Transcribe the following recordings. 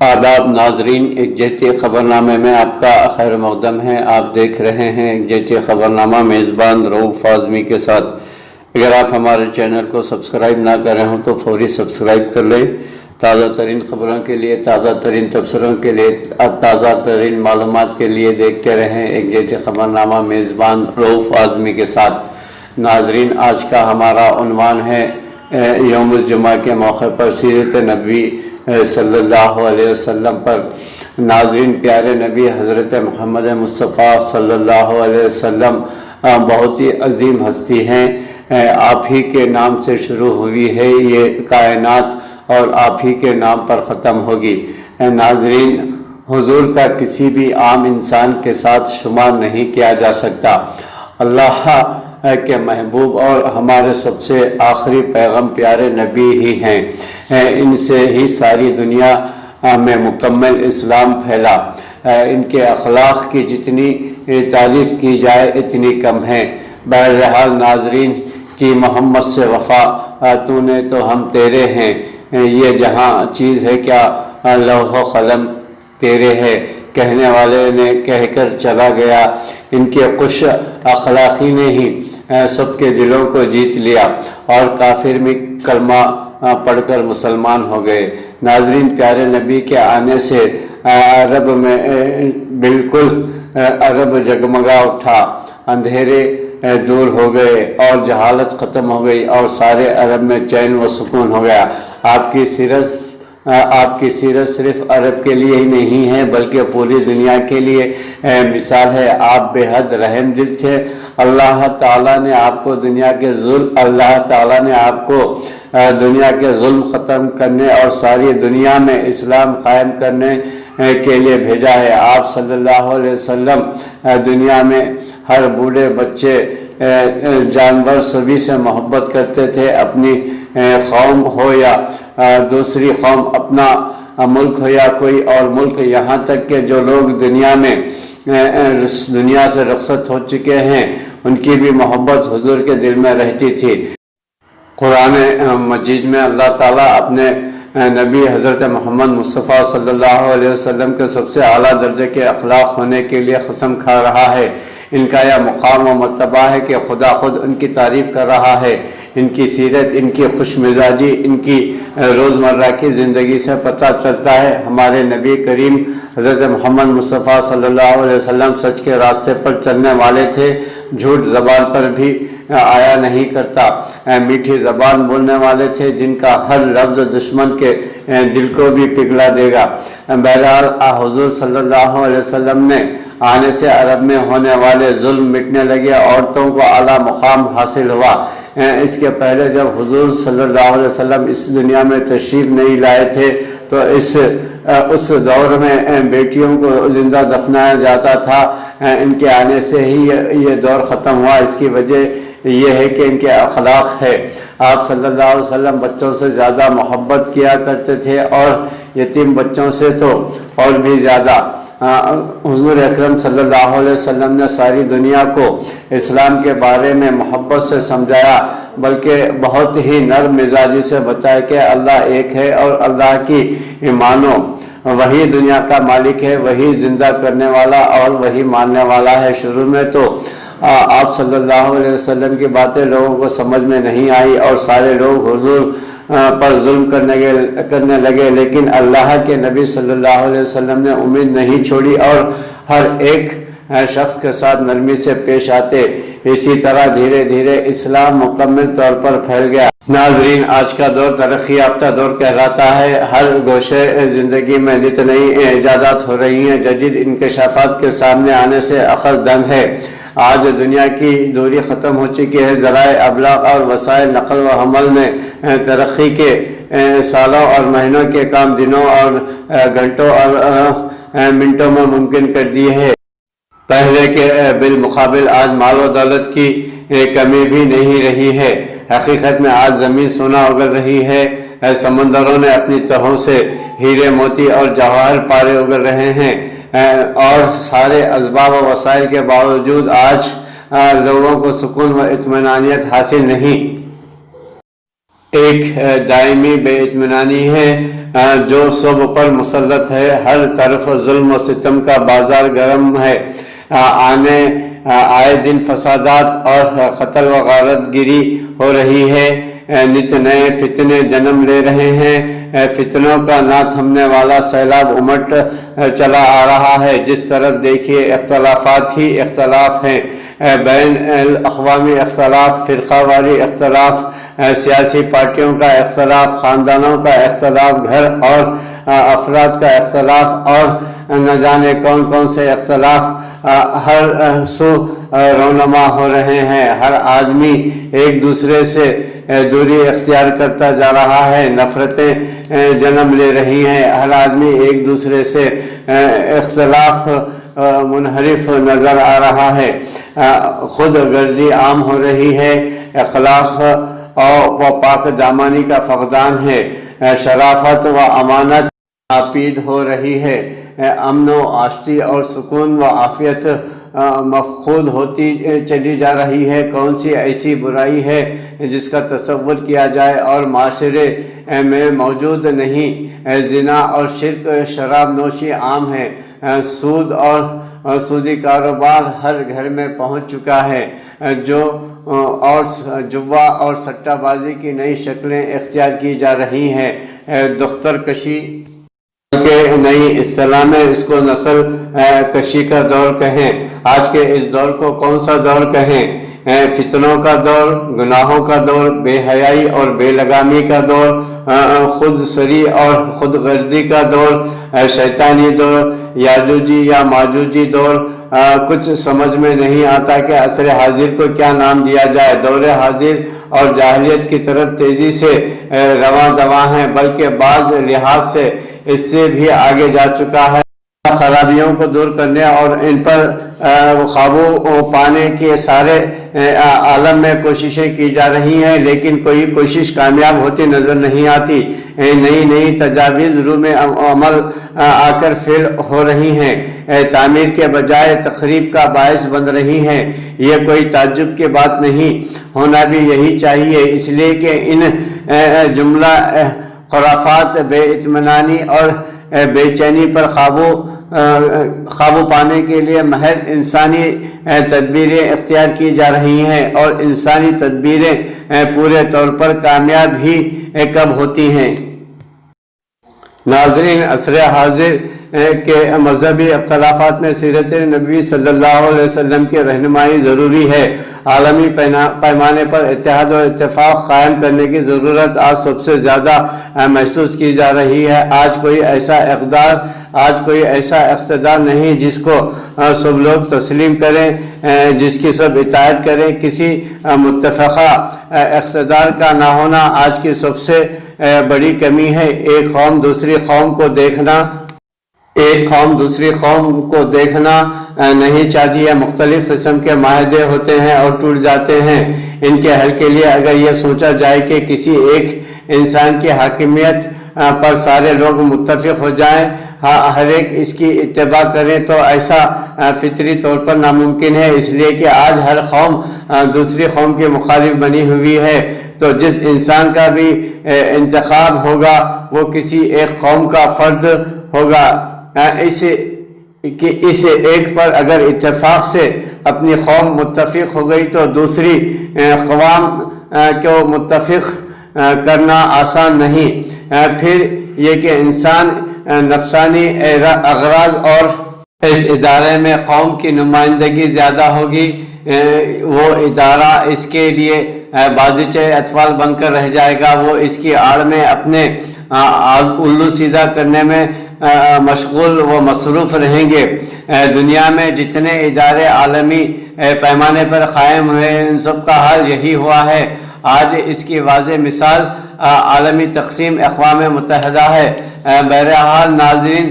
آداب ناظرین، ایک جہتی خبر نامے میں آپ کا خیر مقدم ہے۔ آپ دیکھ رہے ہیں ایک جہتی خبر نامہ میزبان رؤوف اعظمی کے ساتھ۔ اگر آپ ہمارے چینل کو سبسکرائب نہ کریں ہوں تو فوری سبسکرائب کر لیں۔ تازہ ترین خبروں کے لیے، تازہ ترین تبصروں کے لیے، تازہ ترین معلومات کے لیے دیکھتے رہیں ایک جہتی خبر نامہ میزبان رؤوف اعظمی کے ساتھ۔ ناظرین، آج کا ہمارا عنوان ہے یوم الجمعہ کے موقع پر سیرت نبی صلی اللہ علیہ وسلم پر۔ ناظرین، پیارے نبی حضرت محمد مصطفیٰ صلی اللہ علیہ وسلم بہت ہی عظیم ہستی ہیں۔ آپ ہی کے نام سے شروع ہوئی ہے یہ کائنات اور آپ ہی کے نام پر ختم ہوگی۔ ناظرین، حضور کا کسی بھی عام انسان کے ساتھ شمار نہیں کیا جا سکتا۔ اللہ کے محبوب اور ہمارے سب سے آخری پیغام پیارے نبی ہی ہیں۔ ان سے ہی ساری دنیا میں مکمل اسلام پھیلا۔ ان کے اخلاق کی جتنی تعریف کی جائے اتنی کم ہے۔ بہرحال ناظرین کی محمد سے وفا، تو نے تو ہم تیرے ہیں، یہ جہاں چیز ہے کیا لوح و قلم تیرے ہے، کہنے والے نے کہہ کر چلا گیا۔ ان کے خوش اخلاقی نے ہی سب کے دلوں کو جیت لیا اور کافر بھی کلمہ پڑھ کر مسلمان ہو گئے۔ ناظرین، پیارے نبی کے آنے سے عرب میں بالکل عرب جگمگا اٹھا، اندھیرے دور ہو گئے اور جہالت ختم ہو گئی اور سارے عرب میں چین و سکون ہو گیا۔ آپ کی سیرت صرف عرب کے لیے ہی نہیں ہے بلکہ پوری دنیا کے لیے مثال ہے۔ آپ بے حد رحم دل تھے۔ اللہ تعالیٰ نے آپ کو دنیا کے ظلم ختم کرنے اور ساری دنیا میں اسلام قائم کرنے کے لیے بھیجا ہے۔ آپ صلی اللہ علیہ وسلم دنیا میں ہر بوڑھے، بچے، جانور سبھی سے محبت کرتے تھے۔ اپنی قوم ہو یا دوسری قوم، اپنا ملک ہو یا کوئی اور ملک، یہاں تک کہ جو لوگ دنیا سے رخصت ہو چکے ہیں ان کی بھی محبت حضور کے دل میں رہتی تھی۔ قرآن مجید میں اللہ تعالیٰ اپنے نبی حضرت محمد مصطفیٰ صلی اللہ علیہ وسلم کے سب سے اعلیٰ درجے کے اخلاق ہونے کے لیے قسم کھا رہا ہے۔ ان کا یہ مقام و مرتبہ ہے کہ خدا خود ان کی تعریف کر رہا ہے۔ ان کی سیرت، ان کی خوش مزاجی، ان کی روزمرہ کی زندگی سے پتہ چلتا ہے۔ ہمارے نبی کریم حضرت محمد مصطفیٰ صلی اللہ علیہ وسلم سچ کے راستے پر چلنے والے تھے۔ جھوٹ زبان پر بھی آیا نہیں کرتا۔ میٹھی زبان بولنے والے تھے جن کا ہر لفظ دشمن کے دل کو بھی پگھلا دے گا۔ بہرحال حضور صلی اللہ علیہ وسلم نے آنے سے عرب میں ہونے والے ظلم مٹنے لگے، عورتوں کو اعلیٰ مقام حاصل ہوا۔ اس کے پہلے جب حضور صلی اللہ علیہ وسلم اس دنیا میں تشریف نہیں لائے تھے تو اس دور میں بیٹیوں کو زندہ دفنایا جاتا تھا۔ ان کے آنے سے ہی یہ دور ختم ہوا۔ اس کی وجہ یہ ہے کہ ان کے اخلاق ہے۔ آپ صلی اللہ علیہ وسلم بچوں سے زیادہ محبت کیا کرتے تھے اور یتیم بچوں سے تو اور بھی زیادہ۔ حضور اکرم صلی اللہ علیہ وسلم نے ساری دنیا کو اسلام کے بارے میں محبت سے سمجھایا، بلکہ بہت ہی نرم مزاجی سے بتایا کہ اللہ ایک ہے اور اللہ کی مانو، وہی دنیا کا مالک ہے، وہی زندہ کرنے والا اور وہی ماننے والا ہے۔ شروع میں تو آپ صلی اللہ علیہ وسلم کی باتیں لوگوں کو سمجھ میں نہیں آئی اور سارے لوگ حضور پر ظلم کرنے لگے، لیکن اللہ کے نبی صلی اللہ علیہ وسلم نے امید نہیں چھوڑی اور ہر ایک شخص کے ساتھ نرمی سے پیش آتے۔ اسی طرح دھیرے دھیرے اسلام مکمل طور پر پھیل گیا۔ ناظرین، آج کا دور ترقی یافتہ دور کہلاتا ہے۔ ہر گوشے زندگی میں نت نئی ایجادات ہو رہی ہیں۔ جدید انکشافات کے سامنے آنے سے عقل دنگ ہے۔ آج دنیا کی دوری ختم ہو چکی ہے۔ ذرائع ابلاغ اور وسائل نقل و حمل نے ترقی کے سالوں اور مہینوں کے کام دنوں اور گھنٹوں اور منٹوں میں ممکن کر دی ہے۔ پہلے کے بالمقابل آج مال و دولت کی کمی بھی نہیں رہی ہے۔ حقیقت میں آج زمین سونا اگل رہی ہے۔ سمندروں نے اپنی تہوں سے ہیرے، موتی اور جواہر پارے اگل رہے ہیں، اور سارے اسباب و وسائل کے باوجود آج لوگوں کو سکون و اطمینانیت حاصل نہیں۔ ایک دائمی بے اطمینانی ہے جو سب پر مسلط ہے، ہر طرف ظلم و ستم کا بازار گرم ہے، آئے دن فسادات اور قتل و غارت گری ہو رہی ہے، نت نئے فتنے جنم لے رہے ہیں، فتنوں کا نہ تھمنے والا سیلاب امٹ چلا آ رہا ہے، جس طرف دیکھیے اختلافات ہی اختلاف ہیں، بین الاقوامی اختلاف، فرقہ واری اختلاف، سیاسی پارٹیوں کا اختلاف، خاندانوں کا اختلاف، گھر اور افراد کا اختلاف، اور نہ جانے کون کون سے اختلاف ہر سو رونما ہو رہے ہیں، ہر آدمی ایک دوسرے سے دوری اختیار کرتا جا رہا ہے، نفرتیں جنم لے رہی ہیں، ہر آدمی ایک دوسرے سے اختلاف منحرف نظر آ رہا ہے، خود غرضی عام ہو رہی ہے، اخلاق اور پاک دامانی کا فقدان ہے، شرافت و امانت ناپید ہو رہی ہے، امن و آشتی اور سکون و عافیت مفقود ہوتی چلی جا رہی ہے۔ کون سی ایسی برائی ہے جس کا تصور کیا جائے اور معاشرے میں موجود نہیں؟ زنا اور شرک، شراب نوشی عام ہے، سود اور سودی کاروبار ہر گھر میں پہنچ چکا ہے، جوا اور سٹہ بازی کی نئی شکلیں اختیار کی جا رہی ہیں، دختر کشی کہ نئی اصطلاح میں اس کو نسل کشی کا دور کہیں۔ آج کے اس دور کو کون سا دور کہیں؟ فتنوں کا دور، گناہوں کا دور، بے حیائی اور بے لگامی کا دور، خود سری اور خود غرضی کا دور، شیطانی دور، یاجوجی یا ماجوجی دور۔ کچھ سمجھ میں نہیں آتا کہ عصر حاضر کو کیا نام دیا جائے۔ دور حاضر اور جاہلیت کی طرف تیزی سے رواں دواں ہیں، بلکہ بعض لحاظ سے اس سے بھی آگے جا چکا ہے۔ خرابیوں کو دور کرنے اور ان پر قابو پانے کے سارے عالم میں کوششیں کی جا رہی ہیں، لیکن کوئی کوشش کامیاب ہوتی نظر نہیں آتی۔ نئی تجاویز روح میں عمل آ کر فیل ہو رہی ہیں، تعمیر کے بجائے تخریب کا باعث بن رہی ہیں۔ یہ کوئی تعجب کی بات نہیں، ہونا بھی یہی چاہیے، اس لیے کہ ان جملہ خرافات، بے اطمینانی اور بے چینی پر قابو پانے کے لیے محض انسانی تدبیریں اختیار کی جا رہی ہیں، اور انسانی تدبیریں پورے طور پر کامیاب ہی کب ہوتی ہیں؟ ناظرین، عصر حاضر کے مذہبی اختلافات میں سیرت نبوی صلی اللہ علیہ وسلم کی رہنمائی ضروری ہے۔ عالمی پیمانے پر اتحاد و اتفاق قائم کرنے کی ضرورت آج سب سے زیادہ محسوس کی جا رہی ہے۔ آج کوئی ایسا اقتدار نہیں جس کو سب لوگ تسلیم کریں، جس کی سب اطاعت کریں۔ کسی متفقہ اقتدار کا نہ ہونا آج کی سب سے بڑی کمی ہے۔ ایک قوم دوسری قوم کو دیکھنا نہیں چاہتی ہے۔ مختلف قسم کے معاہدے ہوتے ہیں اور ٹوٹ جاتے ہیں۔ ان کے حل کے لیے اگر یہ سوچا جائے کہ کسی ایک انسان کی حاکمیت پر سارے لوگ متفق ہو جائیں، ہر ایک اس کی اتباع کریں، تو ایسا فطری طور پر ناممکن ہے، اس لیے کہ آج ہر قوم دوسری قوم کی مخالف بنی ہوئی ہے۔ تو جس انسان کا بھی انتخاب ہوگا وہ کسی ایک قوم کا فرد ہوگا۔ اس ایک پر اگر اتفاق سے اپنی قوم متفق ہو گئی تو دوسری قوام کو متفق کرنا آسان نہیں۔ پھر یہ کہ انسان نفسانی اغراض اور اس ادارے میں قوم کی نمائندگی زیادہ ہوگی، وہ ادارہ اس کے لیے بازیچے اطفال بن کر رہ جائے گا۔ وہ اس کی آڑ میں اپنے الو سیدھا کرنے میں مشغول و مصروف رہیں گے۔ دنیا میں جتنے ادارے عالمی پیمانے پر قائم ہوئے ان سب کا حال یہی ہوا ہے۔ آج اس کی واضح مثال عالمی تقسیم اقوام متحدہ ہے۔ بہرحال ناظرین،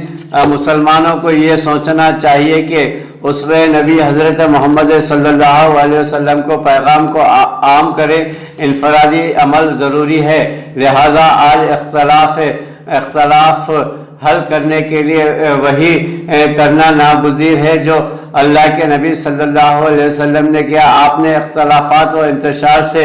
مسلمانوں کو یہ سوچنا چاہیے کہ اسوہ نبی حضرت محمد صلی اللہ علیہ وسلم کو پیغام کو عام کرے، انفرادی عمل ضروری ہے، لہذا آج اختلاف حل کرنے کے لیے وہی کرنا ناگزیر ہے جو اللہ کے نبی صلی اللہ علیہ وسلم نے کیا۔ آپ نے اختلافات و انتشار سے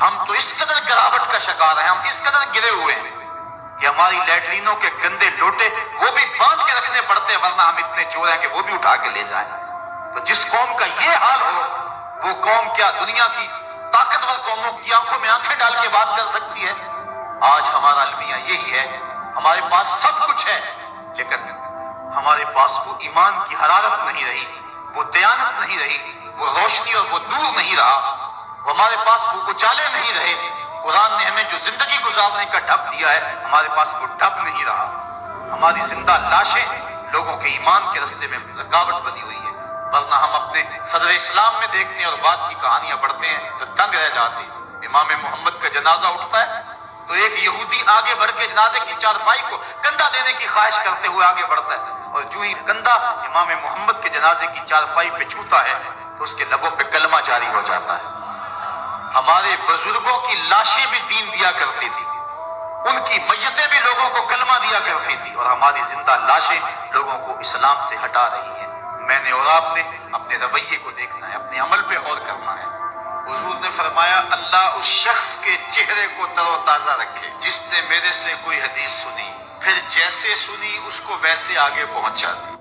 ہم تو اس قدر گراوٹ کا شکار ہیں, ہم اس قدر گرے ہوئے ہیں کہ ہماری لیٹرینوں کے گندے لوٹے وہ بھی باندھ کے رکھنے پڑتے ہیں, ورنہ ہم اتنے چور ہیں کہ وہ بھی اٹھا کے لے جائیں. تو جس قوم کا یہ حال ہو وہ قوم کیا دنیا کی طاقتور قوموں کی آنکھوں میں آنکھیں ڈال کے بات کر سکتی ہے؟ آج ہمارا المیہ یہی ہے, ہمارے پاس سب کچھ ہے لیکن ہمارے پاس وہ ایمان کی حرارت نہیں رہی, وہ دیانت نہیں رہی, وہ روشنی اور وہ نور نہیں رہا, ہمارے پاس وہ اجالے نہیں رہے. قرآن نے ہمیں جو زندگی گزارنے کا ڈھب دیا ہے ہمارے پاس وہ ڈھب نہیں رہا. ہماری زندہ لاشیں لوگوں کے ایمان کے رستے میں رکاوٹ بنی ہوئی ہے, ورنہ ہم اپنے صدر اسلام میں دیکھتے ہیں اور بعد کی کہانیاں پڑھتے ہیں تو دنگ رہ جاتے ہیں. امام محمد کا جنازہ اٹھتا ہے تو ایک یہودی آگے بڑھ کے جنازے کی چارپائی کو کندھا دینے کی خواہش کرتے ہوئے آگے بڑھتا ہے, اور جو ہی کندھا امام محمد کے جنازے کی چارپائی پہ چھوتا ہے تو اس کے لبوں پہ کلمہ جاری ہو جاتا ہے. ہمارے بزرگوں کی لاشیں بھی دین دیا کرتی تھی, ان کی میتیں بھی لوگوں کو کلمہ دیا کرتی تھی, اور ہماری زندہ لاشیں لوگوں کو اسلام سے ہٹا رہی ہیں. میں نے اور آپ نے اپنے رویے کو دیکھنا ہے, اپنے عمل پہ غور کرنا ہے. حضور نے فرمایا اللہ اس شخص کے چہرے کو تر و تازہ رکھے جس نے میرے سے کوئی حدیث سنی, پھر جیسے سنی اس کو ویسے آگے پہنچا دی.